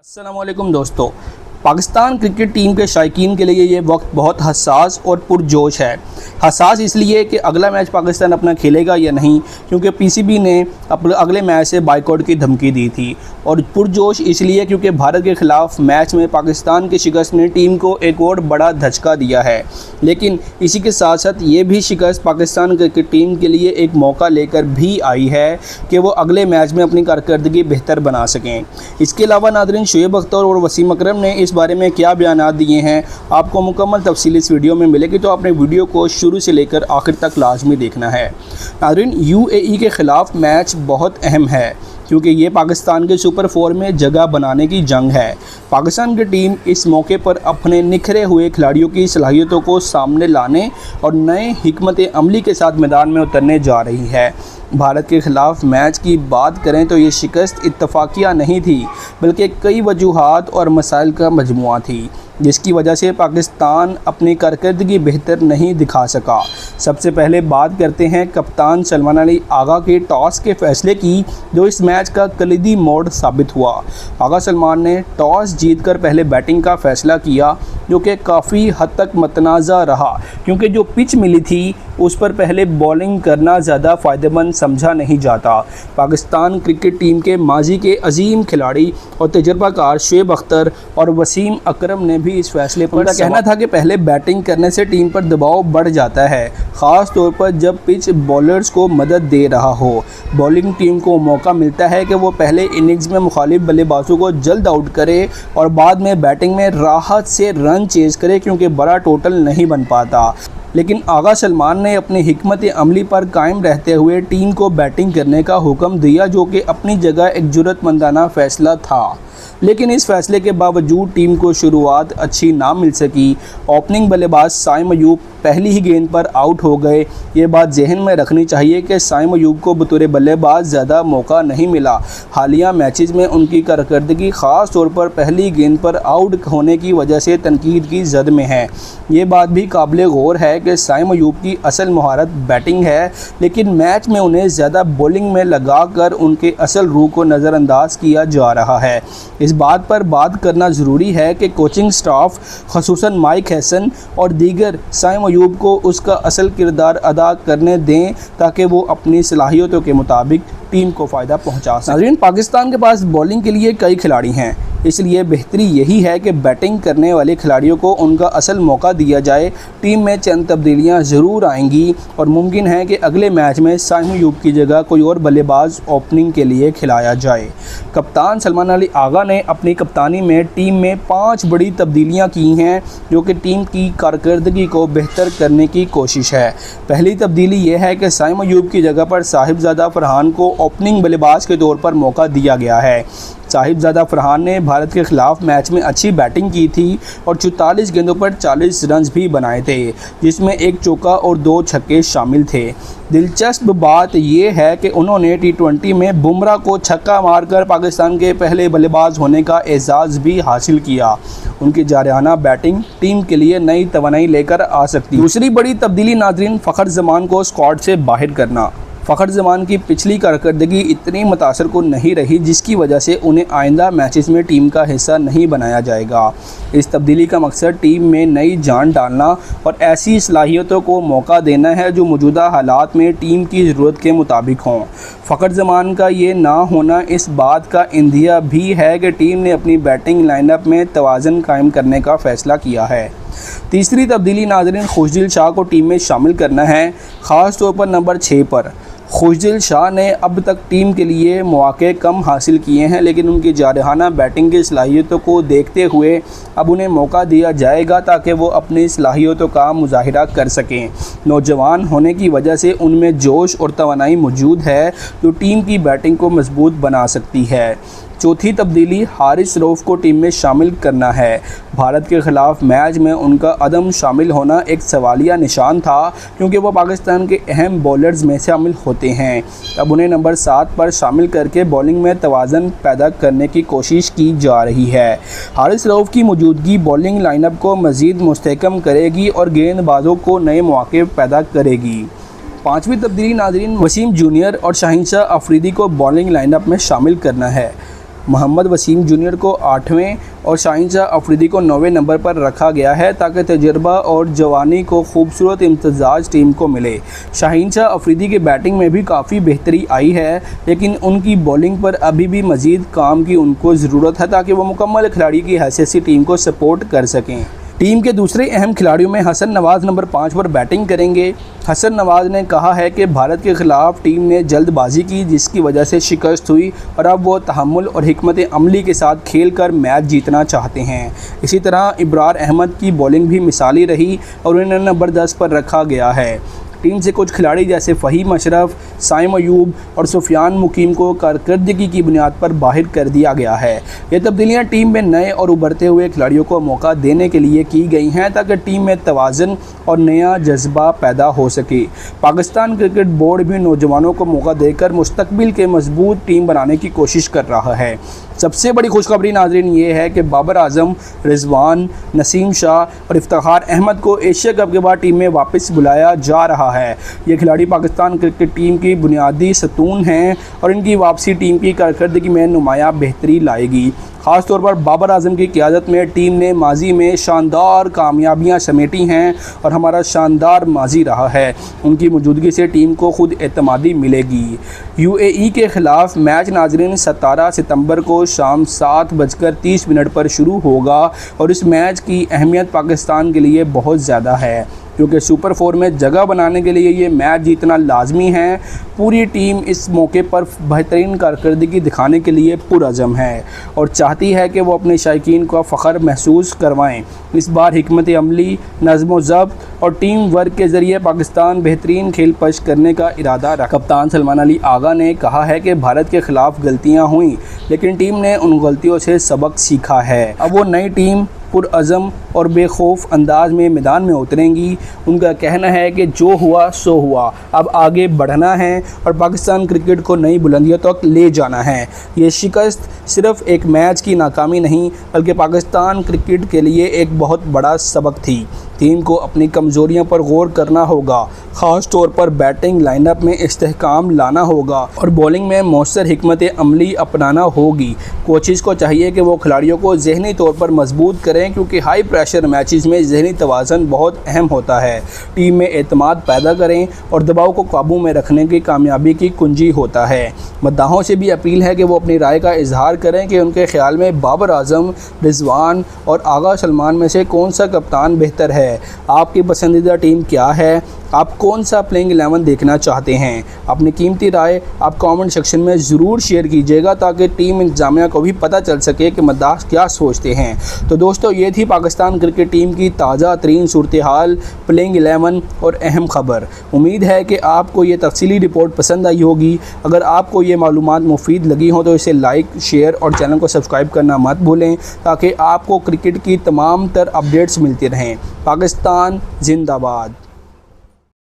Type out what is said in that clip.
अस्सलामुअलैकुम दोस्तों, Pakistan cricket team के शायकीन के लिए ये वक्त बहुत हसास और पुरजोश है। हसास इसलिए कि अगला मैच पाकिस्तान अपना खेलेगा या नहीं, क्योंकि पीसीबी ने अगले मैच से बाइकआउट की धमकी दी थी। और पुरजोश इसलिए क्योंकि भारत के ख़िलाफ़ मैच में पाकिस्तान की शिकस्त ने टीम को एक और बड़ा धचका दिया है। लेकिन इसी के साथ साथ ये भी शिकस्त पाकिस्तान क्रिकेट टीम के लिए एक मौका लेकर भी आई है कि वो अगले मैच में अपनी कारकर्दगी बेहतर बना सकें। इसके अलावा नाज़रीन, शोएब अख्तर और वसीम अकरम ने इस बारे में क्या बयानात दिए हैं, आपको मुकम्मल तफसील इस वीडियो में मिलेगी, तो आपने वीडियो को शुरू से लेकर आखिर तक लाजमी देखना है। नाज़रीन, यूएई के ख़िलाफ़ मैच बहुत अहम है क्योंकि ये पाकिस्तान के सुपर 4 में जगह बनाने की जंग है। पाकिस्तान की टीम इस मौके पर अपने निखरे हुए खिलाड़ियों की सलाहियतों को सामने लाने और नए हिकमत अमली के साथ मैदान में उतरने जा रही है। भारत के ख़िलाफ़ मैच की बात करें तो ये शिकस्त इत्तफाकिया नहीं थी, बल्कि कई वजूहात और मसाइल का मजमुआ थी, जिसकी वजह से पाकिस्तान अपनी कारकर्दगी बेहतर नहीं दिखा सका। सबसे पहले बात करते हैं कप्तान सलमान अली आगा के टॉस के फ़ैसले की, जो इस मैच का कलीदी मोड़ साबित हुआ। आगा सलमान ने टॉस जीतकर पहले बैटिंग का फ़ैसला किया, जो कि काफ़ी हद तक मतनाज़ा रहा, क्योंकि जो पिच मिली थी उस पर पहले बॉलिंग करना ज़्यादा फ़ायदेमंद समझा नहीं जाता। पाकिस्तान क्रिकेट टीम के माजी के अजीम खिलाड़ी और तजर्बाकार शोएब अख्तर और वसीम अकरम ने भी इस फैसले पर कहना था कि पहले बैटिंग करने से टीम पर दबाव बढ़ जाता है, ख़ास तौर पर जब पिच बॉलर्स को मदद दे रहा हो। बॉलिंग टीम को मौका मिलता है कि वो पहले इनिंग्स में मुखालिफ बल्लेबाजों को जल्द आउट करे और बाद में बैटिंग में राहत से रन चेज़ करे, क्योंकि बड़ा टोटल नहीं बन पाता। लेकिन आगा सलमान ने अपनी हिकमत अमली पर कायम रहते हुए टीम को बैटिंग करने का हुक्म दिया, जो कि अपनी जगह एक जुर्रतमंदाना फ़ैसला था। लेकिन इस फैसले के बावजूद टीम को शुरुआत अच्छी ना मिल सकी। ओपनिंग बल्लेबाज साइम अयूब पहली ही गेंद पर आउट हो गए। ये बात जहन में रखनी चाहिए कि साइम अयूब को बतौर बल्लेबाज ज़्यादा मौका नहीं मिला। हालिया मैचेस में उनकी कारकर्दगी ख़ास तौर पर पहली गेंद पर आउट होने की वजह से तनकीद की जद में है। ये बात भी काबिल गौर है कि साइम अयूब की असल महारत बैटिंग है, लेकिन मैच में उन्हें ज़्यादा बॉलिंग में लगाकर उनके असल रूह को नज़रअंदाज किया जा रहा है। इस बात पर बात करना ज़रूरी है कि कोचिंग स्टाफ ख़ुसूसन माइक हैसन और दीगर साइम अयूब को उसका असल किरदार अदा करने दें, ताकि वो अपनी सलाहियतों के मुताबिक टीम को फ़ायदा पहुंचा सकें। नाज़रीन, पाकिस्तान के पास बॉलिंग के लिए कई खिलाड़ी हैं, इसलिए बेहतरी यही है कि बैटिंग करने वाले खिलाड़ियों को उनका असल मौका दिया जाए। टीम में चंद तब्दीलियां ज़रूर आएंगी और मुमकिन है कि अगले मैच में साइम अयूब की जगह कोई और बल्लेबाज ओपनिंग के लिए खिलाया जाए। कप्तान सलमान अली आगा ने अपनी कप्तानी में टीम में 5 बड़ी तब्दीलियां की हैं, जो कि टीम की कारकर्दगी को बेहतर करने की कोशिश है। पहली तब्दीली यह है कि साइम अयूब की जगह पर साहिबजादा फरहान को ओपनिंग बल्लेबाज के तौर पर मौका दिया गया है। साहिबजादा फरहान ने भारत के ख़िलाफ़ मैच में अच्छी बैटिंग की थी और 44 गेंदों पर 40 रन भी बनाए थे, जिसमें एक चौका और 2 छक्के शामिल थे। दिलचस्प बात यह है कि उन्होंने T20 में बुमराह को छक्का मारकर पाकिस्तान के पहले बल्लेबाज होने का एजाज़ भी हासिल किया। उनकी जारहाना बैटिंग टीम के लिए नई तवानाई लेकर आ सकती। दूसरी बड़ी तब्दीली नाज़रीन, फ़खर जमान को स्क्वाड से बाहर करना। फ़खर जमान की पिछली कारकर्दगी इतनी मुतासर कुन नहीं रही, जिसकी वजह से उन्हें आइंदा मैचेस में टीम का हिस्सा नहीं बनाया जाएगा। इस तब्दीली का मकसद टीम में नई जान डालना और ऐसी सलाहियतों को मौका देना है जो मौजूदा हालात में टीम की ज़रूरत के मुताबिक हों। फ़खर जमान का ये ना होना इस बात का इंदिया भी है कि टीम ने अपनी बैटिंग लाइनअप में तवाज़ुन कायम करने का फ़ैसला किया है। तीसरी तब्दीली नाज़रीन, खुशदिल शाह को टीम में शामिल करना है, ख़ास तौर पर नंबर 6 पर। खुशदिल शाह ने अब तक टीम के लिए मौके कम हासिल किए हैं, लेकिन उनकी जारहाना बैटिंग की सलाहियतों को देखते हुए अब उन्हें मौका दिया जाएगा ताकि वो अपनी सलाहियतों का मुजाहिरा कर सकें। नौजवान होने की वजह से उनमें जोश और तवानाई मौजूद है, जो टीम की बैटिंग को मजबूत बना सकती है। चौथी तब्दीली, हारिस रऊफ़ को टीम में शामिल करना है। भारत के ख़िलाफ़ मैच में उनका अदम शामिल होना एक सवालिया निशान था, क्योंकि वो पाकिस्तान के अहम बॉलर्स में शामिल होते हैं। अब उन्हें नंबर 7 पर शामिल करके बॉलिंग में तवाज़ुन पैदा करने की कोशिश की जा रही है। हारिस रऊफ़ की मौजूदगी बॉलिंग लाइनअप को मज़ीद मुस्तहकम करेगी और गेंदबाजों को नए मौके पैदा करेगी। पाँचवीं तब्दीली नाज़रीन, वसीम जूनियर और शाहिनशाह अफरीदी को बॉलिंग लाइनअप में शामिल करना है। मोहम्मद वसीम जूनियर को 8वें और शाहीन शाह अफरीदी को 9वें नंबर पर रखा गया है ताकि तजुर्बा और जवानी को खूबसूरत इम्तजाज टीम को मिले। शाहीन शाह अफरीदी की बैटिंग में भी काफ़ी बेहतरी आई है, लेकिन उनकी बॉलिंग पर अभी भी मज़ीद काम की उनको ज़रूरत है ताकि वो मुकम्मल खिलाड़ी की हैसियत से टीम को सपोर्ट कर सकें। टीम के दूसरे अहम खिलाड़ियों में हसन नवाज़ नंबर 5 पर बैटिंग करेंगे। हसन नवाज़ ने कहा है कि भारत के ख़िलाफ़ टीम ने जल्दबाजी की, जिसकी वजह से शिकस्त हुई और अब वो तहम्मुल और हिकमत अमली के साथ खेल कर मैच जीतना चाहते हैं। इसी तरह इब्रार अहमद की बॉलिंग भी मिसाली रही और उन्हें नंबर 10 पर रखा गया है। टीम से कुछ खिलाड़ी जैसे फ़हीम अशरफ, साइम अयूब और सुफियान मुकीम को कारकर्दगी की बुनियाद पर बाहर कर दिया गया है। ये तब्दीलियाँ टीम में नए और उभरते हुए खिलाड़ियों को मौका देने के लिए की गई हैं ताकि टीम में तवाज़ुन और नया जज्बा पैदा हो सके। पाकिस्तान क्रिकेट बोर्ड भी नौजवानों को मौका देकर मुस्तकबिल के मजबूत टीम बनाने की कोशिश कर रहा है। सबसे बड़ी खुशखबरी नाज़रीन ये है कि बाबर आजम, रिजवान, नसीम शाह और इफ्तिखार अहमद को एशिया कप के बाद टीम में वापस बुलाया जा रहा है। ये खिलाड़ी पाकिस्तान क्रिकेट टीम की बुनियादी सतून हैं और इनकी वापसी टीम की कारकर्दगी में नुमाया बेहतरी लाएगी। ख़ास तौर पर बाबर आजम की क़ियादत में टीम ने माजी में शानदार कामयाबियां समेटी हैं और हमारा शानदार माजी रहा है। उनकी मौजूदगी से टीम को खुद एतमादी मिलेगी। UAE के ख़िलाफ़ मैच नाज़रीन 17 सितंबर को शाम 7:30 पर शुरू होगा और इस मैच की अहमियत पाकिस्तान के लिए बहुत ज़्यादा है, क्योंकि सुपर 4 में जगह बनाने के लिए ये मैच जीतना लाजमी है। पूरी टीम इस मौके पर बेहतरीन कारकर्दगी दिखाने के लिए पुरअज़म है और चाहती है कि वो अपने शायकीन को फ़ख्र महसूस करवाएं। इस बार हिकमत अमली, नज़्म व ज़ब्त और टीम वर्क के ज़रिए पाकिस्तान बेहतरीन खेल पेश करने का इरादा रखा। कप्तान सलमान अली आगा ने कहा है कि भारत के ख़िलाफ़ गलतियाँ हुई, लेकिन टीम ने उन गलतियों से सबक सीखा है। अब वो नई टीम पुरअज़म और बेखौफ अंदाज में मैदान में उतरेंगी। उनका कहना है कि जो हुआ सो हुआ, अब आगे बढ़ना है और पाकिस्तान क्रिकेट को नई बुलंदियों तक ले जाना है। ये शिकस्त सिर्फ एक मैच की नाकामी नहीं, बल्कि पाकिस्तान क्रिकेट के लिए एक बहुत बड़ा सबक थी। टीम को अपनी कमज़ोरियों पर गौर करना होगा, ख़ास तौर पर बैटिंग लाइनअप में इस्तेहकाम लाना होगा और बॉलिंग में मौसर हिकमत अमली अपनाना होगी। कोचेज़ को चाहिए कि वो खिलाड़ियों को ज़हनी तौर पर मजबूत करें, क्योंकि हाई प्रेशर मैचेस में ज़हनी तवाज़ुन बहुत अहम होता है। टीम में एतमाद पैदा करें और दबाव को काबू में रखने की कामयाबी की कुंजी होता है। मद्दाहों से भी अपील है कि वो अपनी राय का इजहार करें कि उनके ख्याल में बाबर आजम, रिजवान और आगा सलमान में से कौन सा कप्तान बेहतर है। आपकी पसंदीदा टीम क्या है? आप कौन सा प्लेइंग 11 देखना चाहते हैं? अपनी कीमती राय आप कमेंट सेक्शन में ज़रूर शेयर कीजिएगा ताकि टीम इंतजामिया को भी पता चल सके कि मद्दाह क्या सोचते हैं। तो दोस्तों, ये थी पाकिस्तान क्रिकेट टीम की ताज़ा तरीन सूरत हाल, प्लेइंग 11 और अहम खबर। उम्मीद है कि आपको ये तफसीली रिपोर्ट पसंद आई होगी। अगर आपको ये मालूमात मुफीद लगी हो तो इसे लाइक, शेयर और चैनल को सब्सक्राइब करना मत भूलें ताकि आपको क्रिकेट की तमाम तर अपडेट्स मिलती रहें। पाकिस्तान जिंदाबाद।